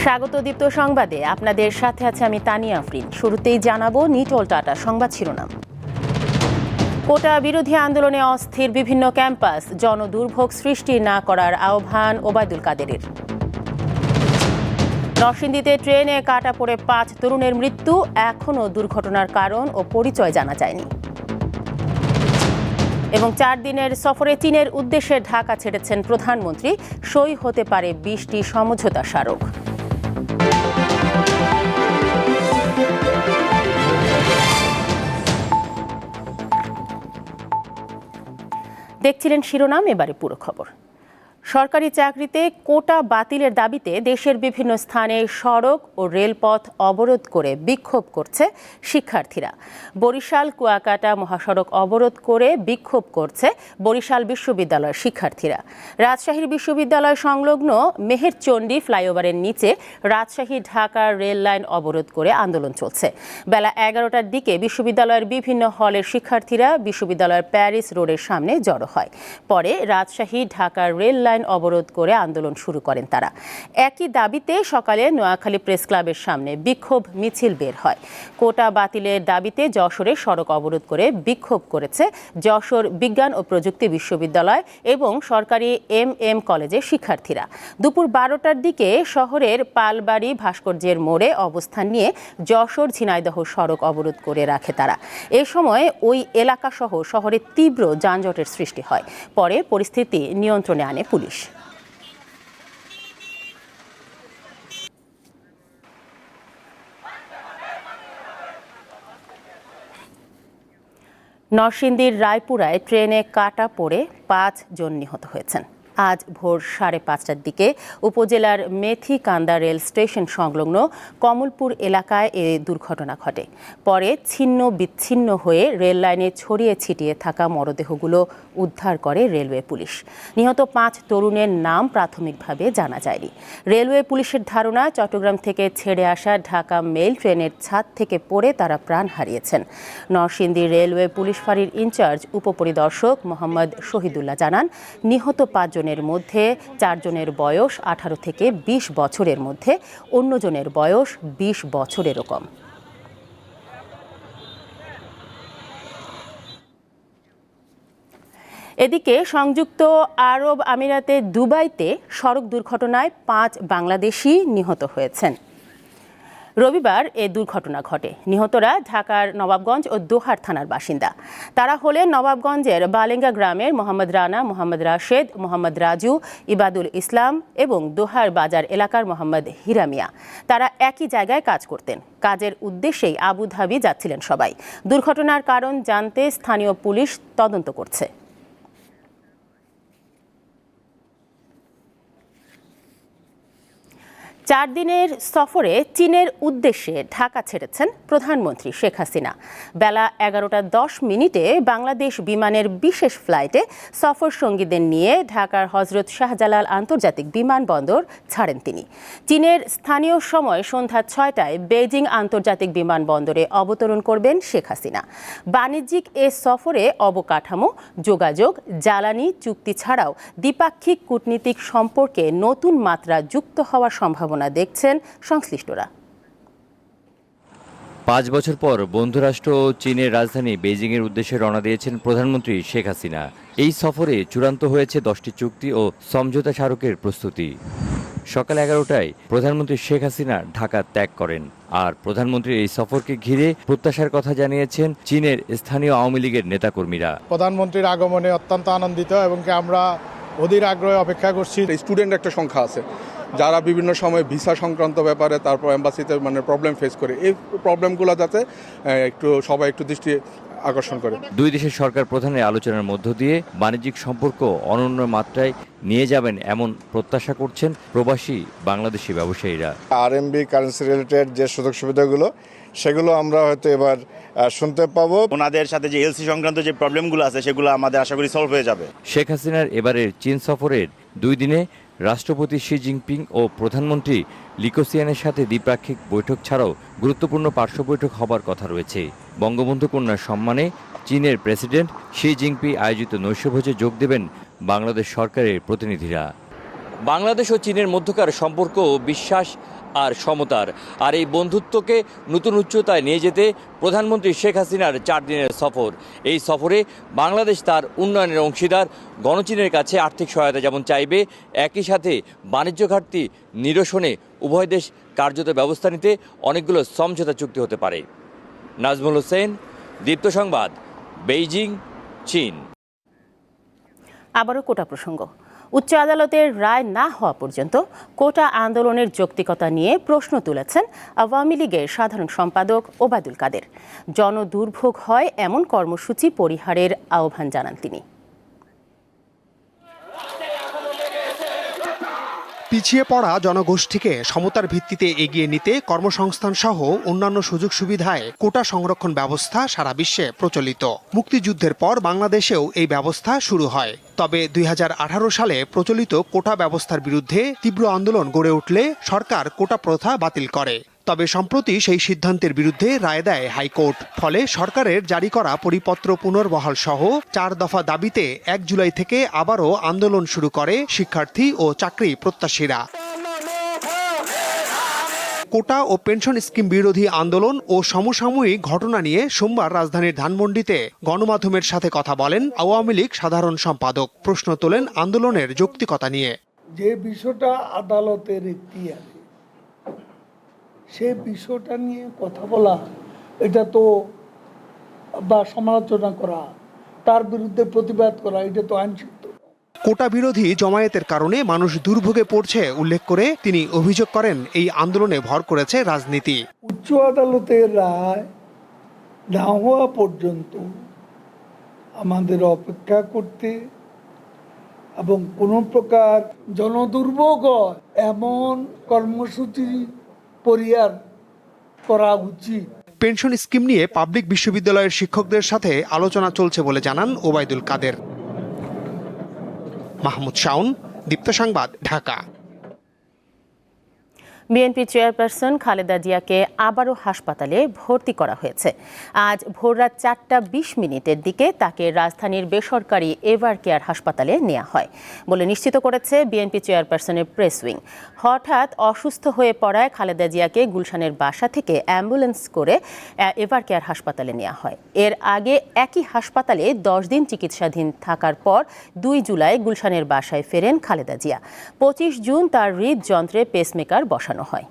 স্বাগত দীপ্ত সংবাদে আপনাদের সাথে আছে আমি তানিয়া আফরিন। শুরুতেই জানাবো নিটোল টাটা সংবাদ শিরোনাম। কোটা বিরোধী আন্দোলনে অস্থির বিভিন্ন ক্যাম্পাস, জনদুর্ভোগ সৃষ্টি না করার আহ্বান ওবায়দুল কাদেরের। নরসিংদীতে ট্রেনে কাটা পড়ে 5 তরুণের মৃত্যু, এখনও দুর্ঘটনার কারণ ও পরিচয় জানা যায়নি। এবং 4 দিনের সফরে চীনের উদ্দেশ্যে ঢাকা ছেড়েছেন প্রধানমন্ত্রী, সই হতে পারে 20টি সমঝোতা স্মারক। দেখছিলেন শিরোনাম, এবারে পুরো খবর। সরকারি চাকরিতে কোটা বাতিলের দাবিতে দেশের বিভিন্ন স্থানে সড়ক ও রেলপথ অবরোধ করে বিক্ষোভ করছে শিক্ষার্থীরা। বরিশাল কুয়াকাটা মহাসড়ক অবরোধ করে বিক্ষোভ করছে বরিশাল বিশ্ববিদ্যালয়ের শিক্ষার্থীরা। রাজশাহী বিশ্ববিদ্যালয় সংলগ্ন মেহেরচণ্ডী ফ্লাইওভারের নিচে রাজশাহী ঢাকা রেল লাইন অবরোধ করে আন্দোলন চলছে। বেলা 11টার দিকে বিশ্ববিদ্যালয়ের বিভিন্ন হলের শিক্ষার্থীরা বিশ্ববিদ্যালয়ের প্যারিস রোডের সামনে জড়ো হয়। পরে রাজশাহী ঢাকা রেল লাইন অবরোধ করে আন্দোলন শুরু করেন তারা। একই দাবিতে সকালে নোয়াখালী প্রেস ক্লাবের সামনে বিক্ষোভ মিছিল বের হয়। কোটা বাতিলের দাবিতে যশোরে সড়ক অবরোধ করে বিক্ষোভ করেছে যশোর বিজ্ঞান ও প্রযুক্তি বিশ্ববিদ্যালয় এবং সরকারি MM কলেজের শিক্ষার্থীরা। দুপুর 12টার দিকে শহরের পালবাড়ি ভাস্কর্যের মোড়ে অবস্থান নিয়ে যশোর ঝিনাইদহ সড়ক অবরোধ করে রাখে তারা। এ সময় ওই এলাকাসহ শহরে তীব্র যানজটের সৃষ্টি হয়। পরে পরিস্থিতি নিয়ন্ত্রণে আনে পুলিশ। নরসিংদীর রায়পুরায় ট্রেনে কাটা পড়ে 5 জন নিহত হয়েছেন। আজ ভোর 5:30টার দিকে উপজেলার মেথিকান্দা রেল স্টেশন সংলগ্ন কমলপুর এলাকায় এ দুর্ঘটনা ঘটে। পরে ছিন্ন বিচ্ছিন্ন হয়ে রেল লাইনে ছড়িয়ে ছিটিয়ে থাকা মরদেহগুলো উদ্ধার করে রেলওয়ে পুলিশ। নিহত 5 তরুণের নাম প্রাথমিকভাবে জানা যায়নি। রেলওয়ে পুলিশের ধারণা, চট্টগ্রাম থেকে ছেড়ে আসা ঢাকা মেইল ট্রেনের ছাদ থেকে পড়ে তারা প্রাণ হারিয়েছেন। নরসিংদী রেলওয়ে পুলিশ ফাঁড়ির ইনচার্জ উপপরিদর্শক মোহাম্মদ শহীদুল্লাহ জানান, নিহত 5 জনের মধ্যে 4 জনের বয়স 18 থেকে 20 বছরের মধ্যে, অন্যজনের বয়স 20 বছরেরও কম। এদিকে সংযুক্ত আরব আমিরাতে দুবাইতে সড়ক দুর্ঘটনায় 5 বাংলাদেশি নিহত হয়েছেন। রবিবার এ দুর্ঘটনা ঘটে। নিহতরা ঢাকার নবাবগঞ্জ ও দোহার থানার বাসিন্দা। তারা হলেন নবাবগঞ্জের বালেঙ্গা গ্রামের মোহাম্মদ রানা, মোহাম্মদ রাশেদ, মোহাম্মদ রাজু, ইবাদুল ইসলাম এবং দোহার বাজার এলাকার মোহাম্মদ হিরামিয়া। তারা একই জায়গায় কাজ করতেন। কাজের উদ্দেশ্যেই আবুধাবি যাচ্ছিলেন সবাই। দুর্ঘটনার কারণ জানতে স্থানীয় পুলিশ তদন্ত করছে। 4 দিনের সফরে চীনের উদ্দেশ্যে ঢাকা ছেড়েছেন প্রধানমন্ত্রী শেখ হাসিনা। বেলা 11:10 বাংলাদেশ বিমানের বিশেষ ফ্লাইটে সফর সঙ্গীদের নিয়ে ঢাকার হজরত শাহজালাল আন্তর্জাতিক বিমানবন্দর ছাড়েন তিনি। চীনের স্থানীয় সময় সন্ধ্যা 6টায় বেইজিং আন্তর্জাতিক বিমানবন্দরে অবতরণ করবেন শেখ হাসিনা। বাণিজ্যিক এ সফরে অবকাঠামো, যোগাযোগ, জ্বালানি চুক্তি ছাড়াও দ্বিপাক্ষিক কূটনীতিক সম্পর্কে নতুন মাত্রা যুক্ত হওয়ার সম্ভাবনা দেখছেন সংশ্লিষ্টরা। 5 বছর পর বন্ধুরাষ্ট্র চীনের রাজধানী বেইজিংয়ের উদ্দেশ্যে রওনা দিয়েছেন প্রধানমন্ত্রী শেখ হাসিনা। এই সফরে চূড়ান্ত হয়েছে 10টি চুক্তি ও সমঝোতা স্মারকের প্রস্তুতি। সকাল 11টায় প্রধানমন্ত্রী শেখ হাসিনা ঢাকা ত্যাগ করেন। আর প্রধানমন্ত্রীর এই সফরকে ঘিরে প্রত্যাশার কথা জানিয়েছেন চীনের স্থানীয় আওয়ামী লীগের নেতাকর্মীরা। প্রধানমন্ত্রীর আগমনে অত্যন্ত আনন্দিত এবং আমরা অধীর আগ্রহে অপেক্ষা করছি। স্টুডেন্ট একটা সংখ্যা আছে যারা বিভিন্ন সময় ভিসা সংক্রান্ত ব্যাপারে তারপর এম্বাসিতে প্রবলেম ফেস করে, এই প্রবলেমগুলো যাতে সবাই একটু দৃষ্টি আকর্ষণ করে। 2 দেশের সরকার প্রধানের আলোচনার মধ্য দিয়ে বাণিজ্যিক সম্পর্ক অনন্য মাত্রায় নিয়ে যাবেন এমন প্রত্যাশা করছেন প্রবাসী বাংলাদেশি ব্যবসায়ীরা। RMB কারেন্সি রিলেটেড যে সুযোগ সুবিধাগুলো সেগুলো আমরা হয়তো এবার শুনতে পাবো। ওনাদের সাথে যে LC সংক্রান্ত যে প্রবলেমগুলো আছে সেগুলো আমাদের আশা করি সলভ হয়ে যাবে। শেখ হাসিনার এবারের চীন সফরের 2 দিনে রাষ্ট্রপতি শি জিনপিং ও প্রধানমন্ত্রী লি কেসিয়ানের সাথে দ্বিপাক্ষিক বৈঠক ছাড়াও গুরুত্বপূর্ণ পার্শ্ব বৈঠক হবার কথা রয়েছে। বঙ্গবন্ধু কন্যার সম্মানে চীনের প্রেসিডেন্ট শি জিনপিং আয়োজিত নৈশভোজে যোগ দেবেন বাংলাদেশ সরকারের প্রতিনিধিরা। বাংলাদেশ ও চীনের মধ্যকার সম্পর্ক বিশ্বাস আর সমতার। আর এই বন্ধুত্বকে নতুন উচ্চতায় নিয়ে যেতে প্রধানমন্ত্রী শেখ হাসিনার 4 দিনের সফর। এই সফরে বাংলাদেশ তার উন্নয়নের অংশীদার গণচীনের কাছে আর্থিক সহায়তা যেমন চাইবে, একই সাথে বাণিজ্য ঘাটতি নিরসনে উভয় দেশ কার্যত ব্যবস্থা নিতে অনেকগুলো সমঝোতা চুক্তি হতে পারে। নাজমুল হোসেন, দীপ্ত সংবাদ, বেইজিং, চীন। আবারও কোটা প্রসঙ্গ। উচ্চ আদালতের রায় না হওয়া পর্যন্ত কোটা আন্দোলনের যৌক্তিকতা নিয়ে প্রশ্ন তুলেছেন আওয়ামী লীগের সাধারণ সম্পাদক ওবায়দুল কাদের। জনদুর্ভোগ হয় এমন কর্মসূচি পরিহারের আহ্বান জানান তিনি। পিছিয়ে পড়া জনগোষ্ঠীকে সমতার ভিত্তিতে এগিয়ে নিতে কর্মসংস্থান সহ অন্যান্য সুযোগ সুবিধায় কোটা সংরক্ষণ ব্যবস্থা সারা বিশ্বে প্রচলিত। মুক্তিযুদ্ধের পর বাংলাদেশেও এই ব্যবস্থা শুরু হয়। তবে 2018 সালে প্রচলিত কোটা ব্যবস্থার বিরুদ্ধে তীব্র আন্দোলন গড়ে উঠলে সরকার কোটা প্রথা বাতিল করে। তবে সম্প্রতি সেই সিদ্ধান্তের বিরুদ্ধে রায় দেয় হাইকোর্ট। ফলে সরকারের জারি করা পরিপত্র পুনর্বহাল সহ 4 দফা দাবিতে 1 জুলাই থেকে আবারও আন্দোলন শুরু করে শিক্ষার্থী ও চাকরি প্রত্যাশীরা। কোটা ও পেনশন স্কিম বিরোধী আন্দোলন ও সমসাময়িক ঘটনা নিয়ে সোমবার রাজধানীর ধানমন্ডিতে গণমাধ্যমের সাথে কথা বলেন আওয়ামী লীগ সাধারণ সম্পাদক। প্রশ্ন তোলেন আন্দোলনের যৌক্তিকতা নিয়ে। যে বিষয়টা আদালতের ইখতিয়ারে, সে বিষয়টা নিয়ে কথা বলা, এটা তো বা সমালোচনা করা, তার বিরুদ্ধে প্রতিবাদ করা, এটা তো আইনসিদ্ধ। কোটা বিরোধী জমায়েতের কারণে মানুষ দুর্ভোগে পড়ছে উল্লেখ করে তিনি অভিযোগ করেন এই আন্দোলনে ভর করেছে রাজনীতি। উচ্চ আদালতের রায় না হওয়া পর্যন্ত আমাদের অপেক্ষা করতে এবং কোনো প্রকার জনদুর্ভোগ এমন কর্মসূচি পরিহার করা উচিত। পেনশন স্কিম নিয়ে পাবলিক বিশ্ববিদ্যালয়ের শিক্ষকদের সাথে আলোচনা চলছে বলে জানান ওবায়দুল কাদের। মাহমুদ শাওন, দীপ্ত সংবাদ, ঢাকা। বিএনপি চেয়ারপারসন খালেদা জিয়াকে আবারও হাসপাতালে ভর্তি করা হয়েছে। আজ ভোররাত 4:20 দিকে তাকে রাজধানীর বেসরকারি এভার কেয়ার হাসপাতালে নেওয়া হয় বলে নিশ্চিত করেছে বিএনপি চেয়ারপারসনের প্রেস উইং। হঠাৎ অসুস্থ হয়ে পড়ায় খালেদা জিয়াকে গুলশানের বাসা থেকে অ্যাম্বুলেন্স করে এভার কেয়ার হাসপাতালে নেওয়া হয়। এর আগে একই হাসপাতালে 10 দিন চিকিৎসাধীন থাকার পর 2 জুলাই গুলশানের বাসায় ফেরেন খালেদা জিয়া। 25 জুন তার হৃদযন্ত্রে পেসমেকার বসানো হয়।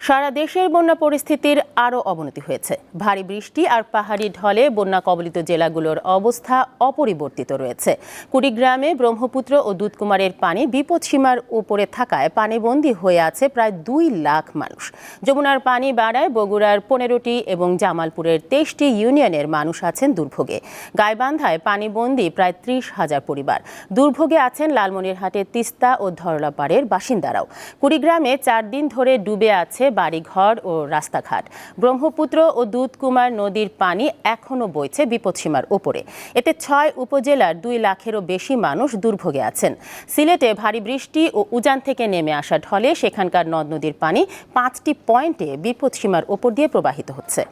সারা দেশের বন্যা পরিস্থিতির আরও অবনতি হয়েছে। ভারী বৃষ্টি আর পাহাড়ি ঢলে বন্যা কবলিত জেলাগুলোর অবস্থা অপরিবর্তিত রয়েছে। কুড়িগ্রামে ব্রহ্মপুত্র ও দুধকুমারের পানি বিপদসীমার উপরে থাকায় পানিবন্দী হয়ে আছে প্রায় 2 লাখ মানুষ। যমুনার পানি বাড়ায় বগুড়ার 15টি এবং জামালপুরের 23টি ইউনিয়নের মানুষ আছেন দুর্ভোগে। গাইবান্ধায় পানিবন্দী প্রায় 30,000 পরিবার। দুর্ভোগে আছেন লালমনিরহাটের তিস্তা ও ধরলাপাড়ের বাসিন্দারাও। কুড়িগ্রামে 4 দিন ধরে ডুবে আছে বাড়িঘর ও রাস্তাঘাট। ব্রহ্মপুত্র ও দুধকুমার নদীর পানি এখনো বইছে বিপদসীমার উপরে। এতে 6 উপজেলার 2 লাখেরও বেশি মানুষ দুর্ভোগে আছেন। সিলেটে ভারী বৃষ্টি ও উজান থেকে নেমে আসা ঢলে সেখানকার নদ নদীর পানি 5টি পয়েন্টে বিপদসীমার উপর দিয়ে প্রবাহিত হচ্ছে।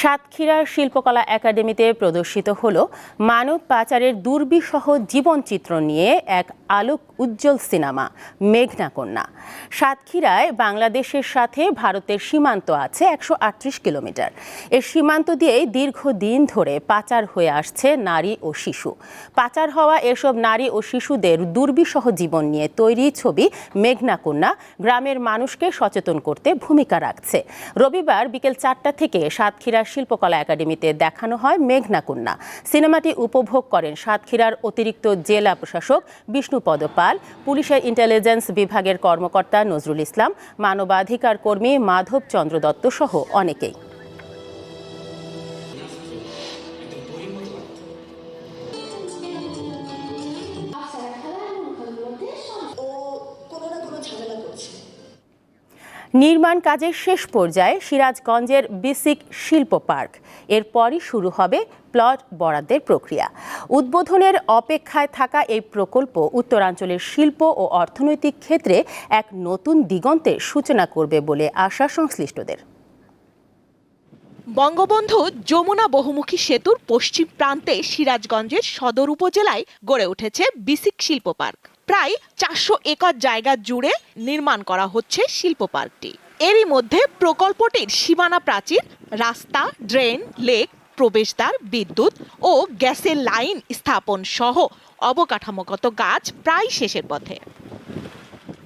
সাতক্ষীরার শিল্পকলা একাডেমিতে প্রদর্শিত হলো মানব পাচারের দুর্বিষহ জীবনচিত্র নিয়ে এক আলোক উজ্জ্বল সিনেমা মেঘনা কন্যা। সাতক্ষীরায় বাংলাদেশের সাথে ভারতের সীমান্ত আছে 138 কিলোমিটার। এর সীমান্ত দিয়েই দীর্ঘদিন ধরে পাচার হয়ে আসছে নারী ও শিশু। পাচার হওয়া এসব নারী ও শিশুদের দুর্বিষহ জীবন নিয়ে তৈরি ছবি মেঘনা কন্যা গ্রামের মানুষকে সচেতন করতে ভূমিকা রাখছে। রবিবার বিকেল 4টা থেকে সাতক্ষীরা শিল্পকলা একাডেমিতে দেখানো হয় মেঘনা কন্যা। সিনেমাটি উপভোগ করেন সাতক্ষীরার অতিরিক্ত জেলা প্রশাসক বিষ্ণুপদ পাল, পুলিশের ইন্টেলিজেন্স বিভাগের কর্মকর্তা নজরুল ইসলাম, মানবাধিকার কর্মী মাধব চন্দ্র দত্ত সহ অনেকেই। নির্মাণ কাজের শেষ পর্যায়ে সিরাজগঞ্জের বিসিক শিল্প পার্ক। এরপরই শুরু হবে প্লট বরাদ্দের প্রক্রিয়া। উদ্বোধনের অপেক্ষায় থাকা এই প্রকল্প উত্তরাঞ্চলের শিল্প ও অর্থনৈতিক ক্ষেত্রে এক নতুন দিগন্তের সূচনা করবে বলে আশা সংশ্লিষ্টদের। বঙ্গবন্ধু যমুনা বহুমুখী সেতুর পশ্চিম প্রান্তে সিরাজগঞ্জের সদর উপজেলায় গড়ে উঠেছে বিসিক শিল্প পার্ক। প্রায় 400 একর জায়গা জুড়ে নির্মাণ করা হচ্ছে শিল্প পার্কটি। এরই মধ্যে প্রকল্পটির সীমানা প্রাচীর, রাস্তা, ড্রেন, লেক, প্রবেশদ্বার, বিদ্যুৎ ও গ্যাসের লাইন স্থাপন সহ অবকাঠামোগত কাজ প্রায় শেষের পথে।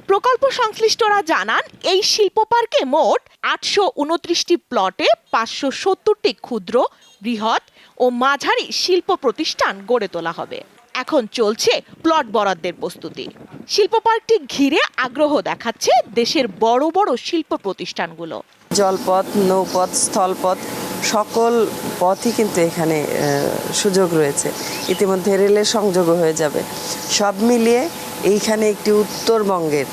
প্রকল্প সংশ্লিষ্টরা জানান, এই শিল্প পার্কে মোট 829টি প্লটে 570টি ক্ষুদ্র, বৃহৎ ও মাঝারি শিল্প প্রতিষ্ঠান গড়ে তোলা হবে। এখন চলছে প্লট বরাদ্দের প্রস্তুতি। শিল্প পার্কটি ঘিরে আগ্রহ দেখাচ্ছে দেশের বড় বড় শিল্প প্রতিষ্ঠানগুলো। জলপথ, নৌপথ, স্থলপথ সকল পথই কিন্তু এখানে সুযোগ রয়েছে। ইতিমধ্যে রেলের সংযোগও হয়ে যাবে। সব মিলিয়ে এইখানে একটি উত্তরবঙ্গের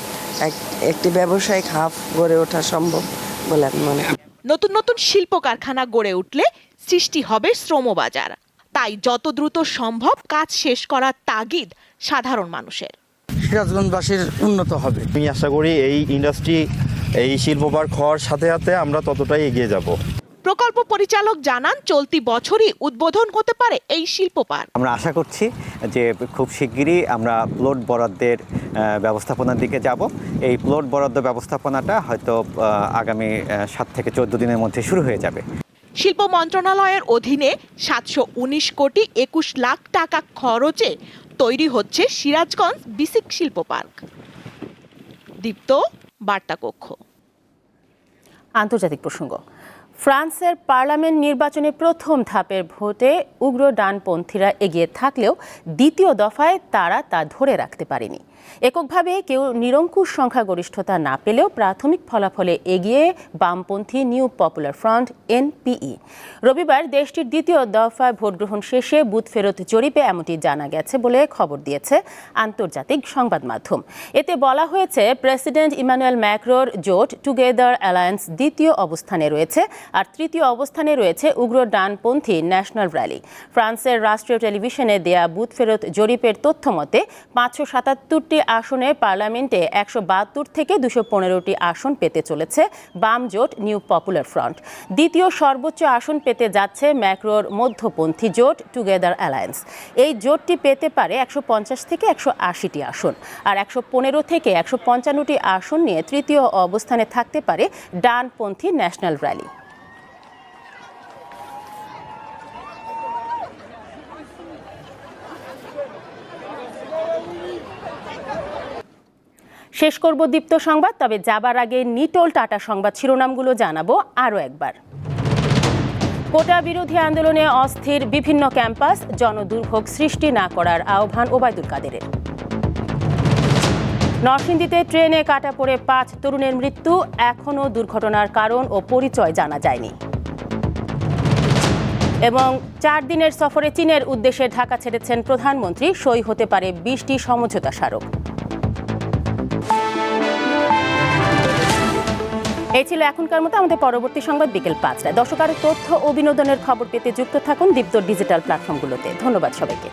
একটি ব্যবসায়িক হাব গড়ে ওঠা সম্ভব বলে আমি মনে করি। নতুন নতুন শিল্প কারখানা গড়ে উঠলে সৃষ্টি হবে শ্রমবাজার। তাই যত দ্রুত সম্ভব কাজ শেষ করার তাগিদ সাধারণ মানুষের। সিরাজগঞ্জবাসীর উন্নত হবে। আমি আশা করি এই ইন্ডাস্ট্রি, এই শিল্প পার্ক হওয়ার সাথে সাথে আমরা ততটাই এগিয়ে যাব। প্রকল্প পরিচালক জানান, চলতি বছরই উদ্বোধন হতে পারে এই শিল্প পার্ক। আমরা আশা করছি যে খুব শিগগিরই আমরা প্লট বরাদ্দের ব্যবস্থাপনার দিকে যাব। এই প্লট বরাদ্দ ব্যবস্থাপনাটা হয়তো আগামী 7 থেকে 14 দিনের মধ্যে শুরু হয়ে যাবে। শিল্প মন্ত্রণালয়ের অধীনে 719 কোটি 21 লাখ টাকা খরচে তৈরি হচ্ছে সিরাজগঞ্জ বিসিক শিল্প পার্ক। দীপ্ত, বার্তা কক্ষ। আন্তর্জাতিক প্রসঙ্গ। ফ্রান্সের পার্লামেন্ট নির্বাচনে প্রথম ধাপের ভোটে উগ্র ডানপন্থীরা এগিয়ে থাকলেও দ্বিতীয় দফায় তারা তা ধরে রাখতে পারেনি। এককভাবে কেউ নিরঙ্কুশ সংখ্যাগরিষ্ঠতা না পেলেও প্রাথমিক ফলাফলে এগিয়ে বামপন্থী নিউ পপুলার ফ্রন্ট এনপিই। রবিবার দেশটির দ্বিতীয় দফায় ভোটগ্রহণ শেষে বুথ ফেরত জরিপে এমনটি জানা গেছে বলে খবর দিয়েছে আন্তর্জাতিক সংবাদ মাধ্যম। এতে বলা হয়েছে, প্রেসিডেন্ট ইমানুয়েল ম্যাক্রোর জোট টুগেদার অ্যালায়েন্স দ্বিতীয় অবস্থানে রয়েছে, আর তৃতীয় অবস্থানে রয়েছে উগ্র ডানপন্থী ন্যাশনাল র্যালি। ফ্রান্সের রাষ্ট্রীয় টেলিভিশনে দেয়া বুথ ফেরত জরিপের তথ্য মতে 577টি আসনে পার্লামেন্টে 172 থেকে 215টি আসন পেতে চলেছে বাম জোট নিউ পপুলার ফ্রন্ট। দ্বিতীয় সর্বোচ্চ আসন পেতে যাচ্ছে ম্যাক্রোর মধ্যপন্থী জোট টুগেদার অ্যালায়েন্স। এই জোটটি পেতে পারে 150 থেকে 180টি আসন, আর 115 থেকে 155টি আসন নিয়ে তৃতীয় অবস্থানে থাকতে পারে ডানপন্থী ন্যাশনাল র্যালি। শেষ করব দীপ্ত সংবাদ, তবে যাবার আগে নিটোল টাটা সংবাদ শিরোনামগুলো জানাবো আরও একবার। কোটা বিরোধী আন্দোলনে অস্থির বিভিন্ন ক্যাম্পাস, জনদুর্ভোগ সৃষ্টি না করার আহ্বান ওবায়দুল কাদেরের। নরসিংদীতে ট্রেনে কাটা পড়ে 5 তরুণের মৃত্যু, এখনও দুর্ঘটনার কারণ ও পরিচয় জানা যায়নি। এবং 4 দিনের সফরে চীনের উদ্দেশ্যে ঢাকা ছেড়েছেন প্রধানমন্ত্রী, সই হতে পারে 20টি সমঝোতা স্মারক। এই ছিল এখনকার মতো। আমাদের পরবর্তী সংবাদ বিকেল 5টায়। দর্শক, আরও তথ্য ও বিনোদনের খবর পেতে যুক্ত থাকুন দীপ্ত ডিজিটাল প্ল্যাটফর্মগুলোতে। ধন্যবাদ সবাইকে।